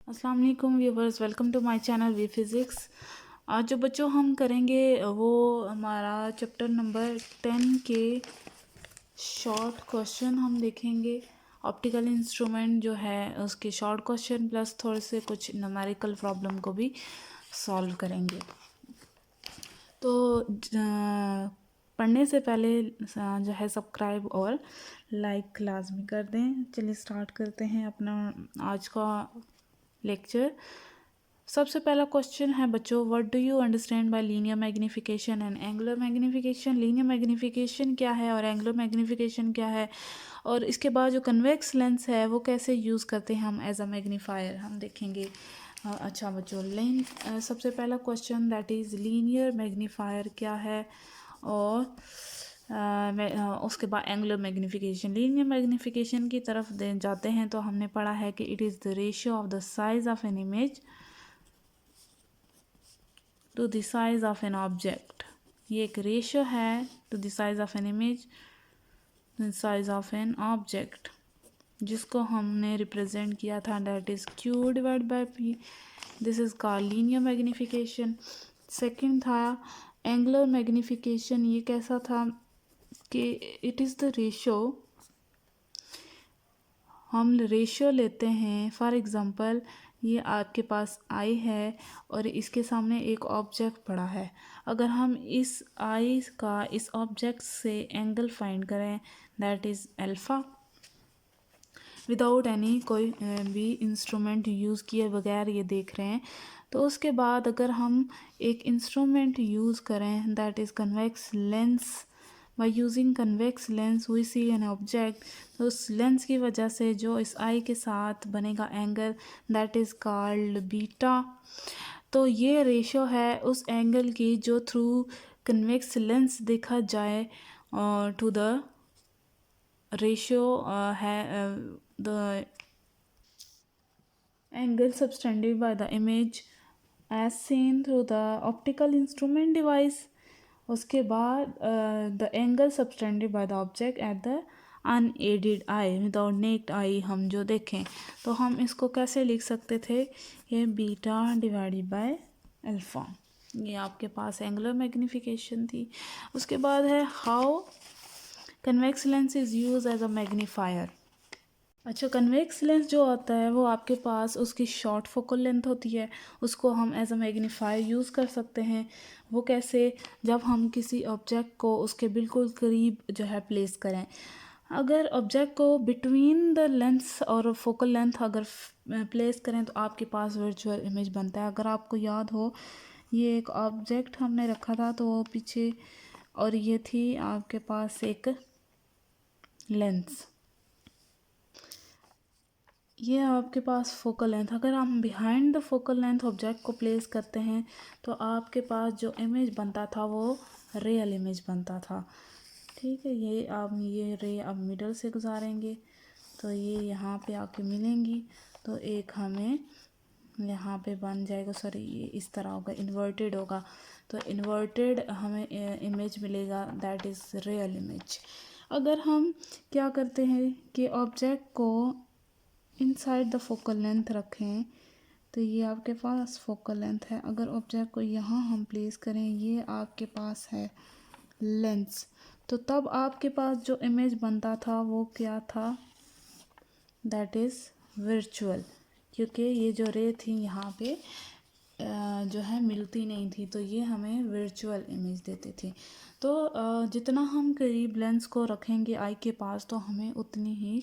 अस्सलाम वालेकुम viewers, welcome to my channel V physics. आज जो बच्चों हम करेंगे वो हमारा चैप्टर नंबर 10 के शॉर्ट क्वेश्चन हम देखेंगे। ऑप्टिकल इंस्ट्रूमेंट जो है उसके शॉर्ट क्वेश्चन प्लस थोड़े से कुछ न्यूमेरिकल प्रॉब्लम को भी सॉल्व करेंगे। तो पढ़ने से पहले जो है सब्सक्राइब और लाइक लाजमी कर दें। चलिए स्टार्ट करते हैं अपना आज का लेक्चर। सबसे पहला क्वेश्चन है बच्चों, what do you understand by linear magnification and angular magnification. Linear magnification क्या है और एंगुलर मैग्नीफिकेशन क्या है, और इसके बाद जो कन्वेक्स लेंस है वो कैसे यूज़ करते हैं हम एज अ मैग्नीफायर, हम देखेंगे। अच्छा बच्चों, सबसे पहला question that is linear magnifier क्या है, और उसके बाद एंगुलर मैग्नीफिकेशन। लीनियर मैग्नीफिकेशन की तरफ जाते हैं तो हमने पढ़ा है कि it is the ratio of the size of an image to the size of an object. ये एक रेशियो है to the size of an image to the size of an object, जिसको हमने रिप्रेजेंट किया था that is Q divide by P। This is called linear magnification. Second था angular magnification. ये कैसा था कि इट इज़ द रेशियो, हम रेशियो लेते हैं। फॉर एग्ज़ाम्पल ये आपके पास आई है और इसके सामने एक ऑब्जेक्ट पड़ा है। अगर हम इस आई का इस ऑब्जेक्ट से एंगल फाइंड करें that is alpha, without any कोई भी इंस्ट्रूमेंट यूज़ किए बगैर ये देख रहे हैं। तो उसके बाद अगर हम एक इंस्ट्रूमेंट यूज़ करें that is convex lens, by using convex lens we see an object, तो उस लेंस की वजह से जो इस आई के साथ बनेगा angle that is called beta. तो ये रेशो है उस एंगल की जो थ्रू कन्वेक्स लेंस देखा जाए टू द रेशियो है the angle subtended by the image as seen through the optical instrument device. उसके बाद the angle subtended by the object at the unaided eye, without naked eye हम जो देखें, तो हम इसको कैसे लिख सकते थे, ये बीटा डिवाइडेड बाय अल्फ़ा। ये आपके पास एंगुलर मैग्नीफिकेशन थी। उसके बाद है how convex lens is use as a magnifier. अच्छा, कन्वेक्स लेंस जो होता है वो आपके पास उसकी शॉर्ट फोकल लेंथ होती है, उसको हम एज अ मैग्नीफायर यूज़ कर सकते हैं। वो कैसे, जब हम किसी ऑब्जेक्ट को उसके बिल्कुल करीब जो है प्लेस करें। अगर ऑब्जेक्ट को बिटवीन द लेंस और फोकल लेंथ अगर प्लेस करें तो आपके पास वर्चुअल इमेज बनता है। अगर आपको याद हो, ये एक ऑब्जेक्ट हमने रखा था तो वो पीछे, और ये थी आपके पास एक लेंस, ये आपके पास फोकल लेंथ। अगर हम behind the focal length object को प्लेस करते हैं तो आपके पास जो इमेज बनता था वो रियल इमेज बनता था। ठीक है, ये आप ये रे अब मिडल से गुजारेंगे तो ये यहाँ पे आके मिलेंगी, तो एक हमें यहाँ पे बन जाएगा, सॉरी ये इस तरह होगा, इन्वर्टेड होगा, तो इन्वर्टेड हमें इमेज मिलेगा दैट इज़ रियल इमेज। अगर हम क्या करते हैं कि ऑब्जेक्ट को इनसाइड द फोकल लेंथ रखें, तो ये आपके पास फोकल लेंथ है। अगर ऑब्जेक्ट को यहाँ हम प्लेस करें, ये आपके पास है लेंस, तो तब आपके पास जो इमेज बनता था वो क्या था, दैट इज़ वर्चुअल, क्योंकि ये जो रे थी यहाँ पे जो है मिलती नहीं थी, तो ये हमें वर्चुअल इमेज देती थी। तो जितना हम करीब लेंस को रखेंगे आई के पास तो हमें उतनी ही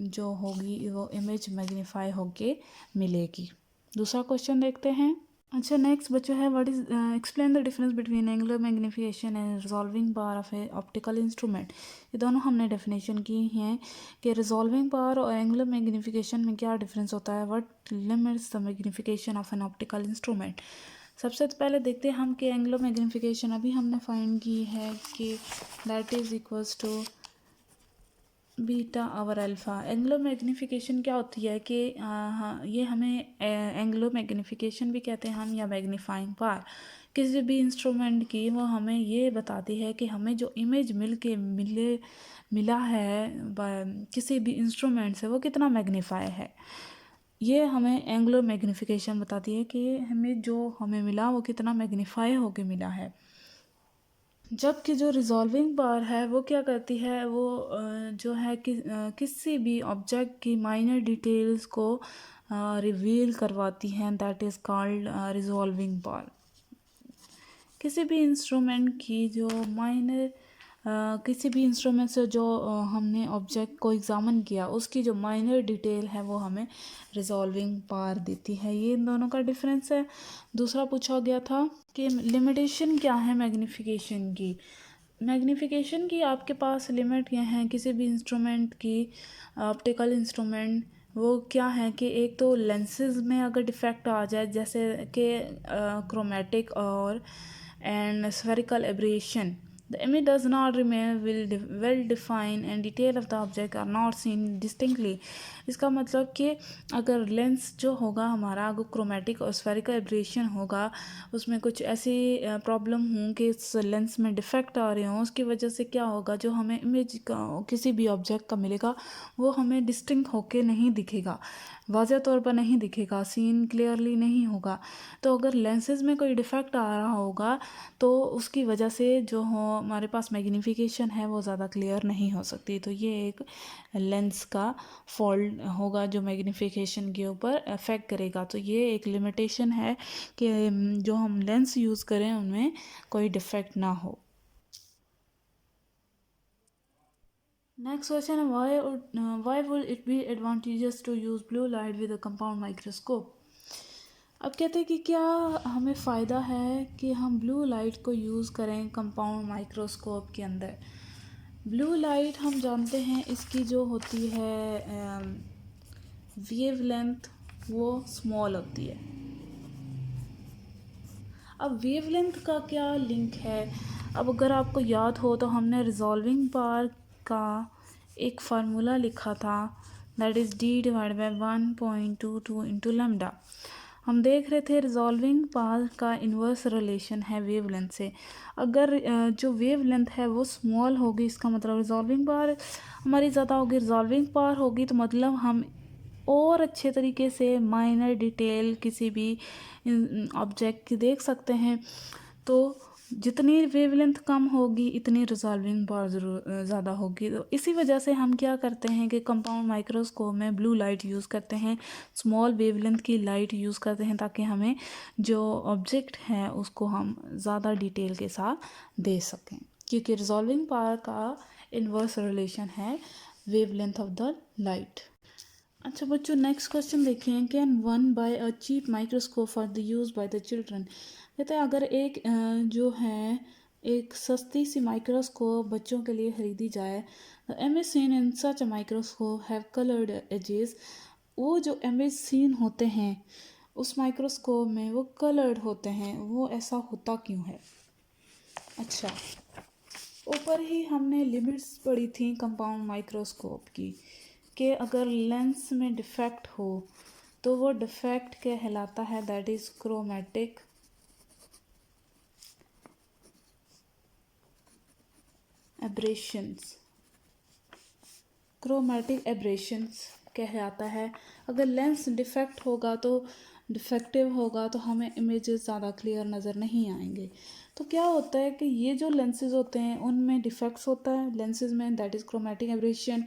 जो होगी वो इमेज मैग्नीफाई होके मिलेगी। दूसरा क्वेश्चन देखते हैं। अच्छा, नेक्स्ट बच्चों है what is explain the difference between angular magnification and resolving power of A optical instrument. ये दोनों हमने डेफिनेशन की हैं कि रिजॉल्विंग पावर और एंगुलर मैग्नीफिकेशन में क्या डिफरेंस होता है, what limits the magnification of an optical instrument. सबसे पहले देखते हैं हम कि एंगुलर मैग्नीफिकेशन अभी हमने फाइंड की है कि that is equals to beta और अल्फ़ा। एंगुलर मैग्नीफिकेशन क्या होती है कि हाँ, ये हमें एंगुलर मैग्नीफिकेशन भी कहते हैं हम, या मैग्नीफाइंग पावर किसी भी इंस्ट्रूमेंट की, वो हमें ये बताती है कि हमें जो इमेज मिला है किसी भी इंस्ट्रूमेंट से वो कितना मैग्नीफाई है। ये हमें एंगुलर मैग्नीफिकेशन बताती है कि हमें मिला वो कितना मैग्नीफाई होके मिला है। जबकि जो रिजॉल्विंग पावर है वो क्या करती है, वो जो है कि किसी भी ऑब्जेक्ट की माइनर डिटेल्स को रिवील करवाती हैं, that is called resolving power. किसी भी इंस्ट्रूमेंट की जो माइनर किसी भी इंस्ट्रूमेंट से जो हमने ऑब्जेक्ट को एग्जामिन किया उसकी जो माइनर डिटेल है वो हमें रिजॉल्विंग पावर देती है। ये इन दोनों का डिफरेंस है। दूसरा पूछा गया था कि लिमिटेशन क्या है मैग्नीफिकेशन की। मैग्नीफिकेशन की आपके पास लिमिट क्या है किसी भी इंस्ट्रूमेंट की, ऑप्टिकल इंस्ट्रूमेंट, वो क्या है कि एक तो लेंसेज में अगर डिफेक्ट आ जाए, जैसे कि क्रोमेटिक और and spherical aberration, the image does not remain well defined and detail of the object are not seen distinctly। इसका मतलब कि अगर लेंस जो होगा हमारा, अगर क्रोमेटिक और स्फेरिकल एब्रेशन होगा, उसमें कुछ ऐसी प्रॉब्लम हों कि इस लेंस में डिफेक्ट आ रहे हों, उसकी वजह से क्या होगा, जो हमें इमेज का किसी भी ऑब्जेक्ट का मिलेगा वो हमें डिस्टिंक्ट होके नहीं दिखेगा, वाज़ह तौर पर नहीं दिखेगा, सीन क्लियरली नहीं होगा। तो अगर लेंसेज में कोई डिफेक्ट आ रहा होगा तो उसकी वजह से जो हो हमारे पास मैग्नीफिकेशन है वो ज़्यादा क्लियर नहीं हो सकती। तो ये एक लेंस का फॉल्ट होगा जो मैग्नीफिकेशन के ऊपर अफेक्ट करेगा। तो ये एक लिमिटेशन है कि जो हम लेंस यूज़ करें उनमें कोई डिफेक्ट ना हो। नेक्स्ट क्वेश्चन है why would it be advantageous to use blue light with a compound microscope। अब कहते हैं कि क्या हमें फ़ायदा है कि हम ब्लू लाइट को यूज़ करें कंपाउंड माइक्रोस्कोप के अंदर। ब्लू लाइट हम जानते हैं इसकी जो होती है वेव लेंथ वो स्मॉल होती है। अब वेव लेंथ का क्या लिंक है, अब अगर आपको याद हो तो हमने रिजॉल्विंग पावर का एक फार्मूला लिखा था, that is D/1.22 into lambda. हम देख रहे थे रिजॉल्विंग पावर का इन्वर्स रिलेशन है वेव लेंथ से। अगर जो वेव लेंथ है वो स्मॉल होगी, इसका मतलब रिजॉल्विंग पावर हमारी ज़्यादा होगी। रिजॉल्विंग पावर होगी तो मतलब हम और अच्छे तरीके से माइनर डिटेल किसी भी ऑब्जेक्ट की देख सकते हैं। तो जितनी वेवलेंथ कम होगी इतनी रिजॉल्विंग पावर ज़रूर ज़्यादा होगी। तो इसी वजह से हम क्या करते हैं कि कंपाउंड माइक्रोस्कोप में ब्लू लाइट यूज़ करते हैं, स्मॉल वेवलेंथ की लाइट यूज़ करते हैं, ताकि हमें जो ऑब्जेक्ट है उसको हम ज़्यादा डिटेल के साथ दे सकें, क्योंकि रिजॉल्विंग पावर का इन्वर्स रिलेशन है वेवलेंथ ऑफ द लाइट। अच्छा बच्चों, नेक्स्ट क्वेश्चन देखें, can one buy a cheap microscope for the use by the children. कहते हैं अगर एक जो है एक सस्ती सी माइक्रोस्कोप बच्चों के लिए ख़रीदी जाए, the image seen in such a microscope have coloured edges. वो जो इमेज सीन होते हैं उस माइक्रोस्कोप में वो कलर्ड होते हैं, वो ऐसा होता क्यों है। अच्छा, ऊपर ही हमने लिमिट्स पढ़ी थी कंपाउंड माइक्रोस्कोप की, कि अगर लेंस में डिफेक्ट हो तो वो डिफेक्ट कहलाता है, that is chromatic aberrations. Chromatic aberrations कहलाता है। अगर लेंस डिफेक्ट होगा तो डिफेक्टिव होगा तो हमें इमेजेस ज़्यादा क्लियर नज़र नहीं आएंगे। तो क्या होता है कि ये जो लेंसेज होते हैं उनमें डिफेक्ट्स होता है लेंसेज में, दैट इज़ क्रोमेटिक एब्रेशन।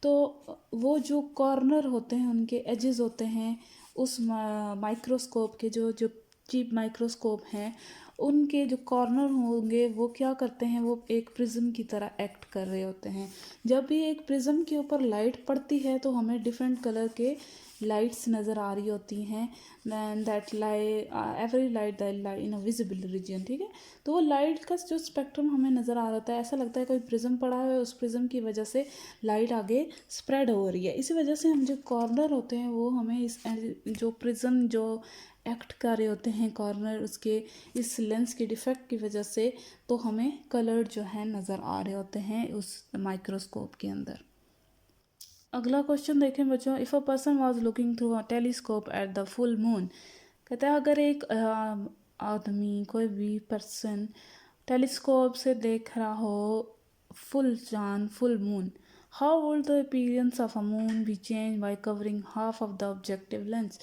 तो वो जो कॉर्नर होते हैं उनके एजेस होते हैं उस माइक्रोस्कोप के, जो जो चीप माइक्रोस्कोप हैं उनके जो कॉर्नर होंगे वो क्या करते हैं, वो एक प्रिज्म की तरह एक्ट कर रहे होते हैं। जब भी एक प्रिज्म के ऊपर लाइट पड़ती है तो हमें डिफरेंट कलर के लाइट्स नज़र आ रही होती हैं, that every light that light in a visible region, ठीक है। तो वो लाइट का जो स्पेक्ट्रम हमें नज़र आ रहा है, ऐसा लगता है कोई प्रिज्म पड़ा है, उस प्रिज्म की वजह से लाइट आगे स्प्रेड हो रही है। इसी वजह से हम जो कॉर्नर होते हैं वो हमें इस जो प्रिज्म जो एक्ट कर रहे होते हैं कॉर्नर, उसके इस लेंस के डिफेक्ट की वजह से तो हमें कलर जो है नज़र आ रहे होते हैं उस माइक्रोस्कोप के अंदर। अगला क्वेश्चन देखें बच्चों, if a person was looking through a telescope at the full moon. कहता है अगर एक आदमी, कोई भी पर्सन टेलीस्कोप से देख रहा हो फुल चांद, full moon, how would the appearance of a moon B change bye covering half of the objective lens.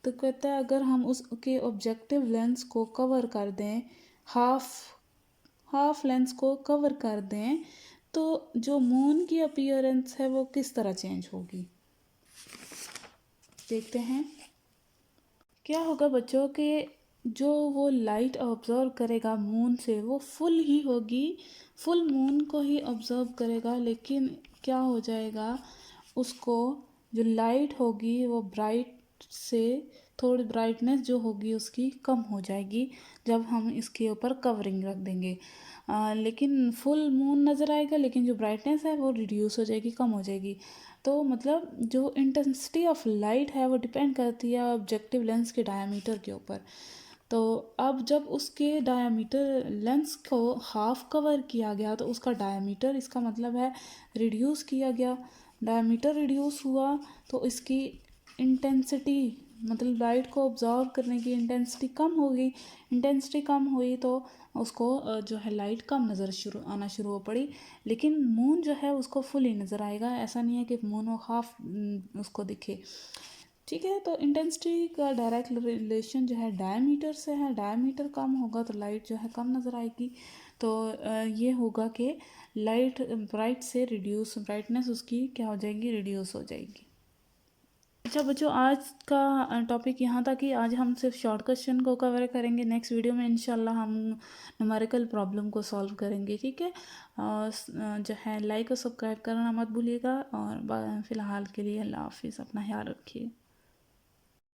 तो कहता है अगर हम उसके ऑब्जेक्टिव लेंस को कवर कर दें, हाफ लेंस को कवर कर दें, तो जो मून की अपीयरेंस है वो किस तरह चेंज होगी। देखते हैं क्या होगा बच्चों के जो वो लाइट ऑब्जर्व करेगा मून से वो फुल ही होगी, फुल मून को ही ऑब्जर्व करेगा, लेकिन क्या हो जाएगा उसको जो लाइट होगी वो ब्राइट से थोड़ी ब्राइटनेस जो होगी उसकी कम हो जाएगी जब हम इसके ऊपर कवरिंग रख देंगे। लेकिन फुल मून नज़र आएगा, लेकिन जो ब्राइटनेस है वो रिड्यूस हो जाएगी, कम हो जाएगी। तो मतलब जो इंटेंसिटी ऑफ लाइट है वो डिपेंड करती है ऑब्जेक्टिव लेंस के डायमीटर के ऊपर। तो अब जब उसके डायमीटर लेंस को हाफ कवर किया गया तो उसका डायमीटर, इसका मतलब है रिड्यूस किया गया, डायमीटर रिड्यूस हुआ तो इसकी इंटेंसिटी मतलब लाइट को ऑब्जर्व करने की इंटेंसिटी कम होगी। इंटेंसिटी कम हुई तो उसको जो है लाइट कम नज़र आना शुरू हो पड़ी। लेकिन मून जो है उसको फुली नज़र आएगा, ऐसा नहीं है कि मून वो हाफ उसको दिखे। ठीक है, तो इंटेंसिटी का डायरेक्ट रिलेशन जो है डायमीटर से है, डायमीटर कम होगा तो लाइट जो है कम नज़र आएगी। तो ये होगा कि लाइट ब्राइट से रिड्यूस, ब्राइटनेस उसकी क्या हो जाएगी, रिड्यूस हो जाएगी। अच्छा बच्चों, आज का टॉपिक यहाँ था कि आज हम सिर्फ शॉर्ट क्वेश्चन को कवर करेंगे। नेक्स्ट वीडियो में इंशाल्लाह हम न्यूमेरिकल प्रॉब्लम को सॉल्व करेंगे। ठीक है, और जो है लाइक और सब्सक्राइब करना मत भूलिएगा। और फ़िलहाल के लिए अल्लाह हाफिज़, अपना ख्याल रखिए।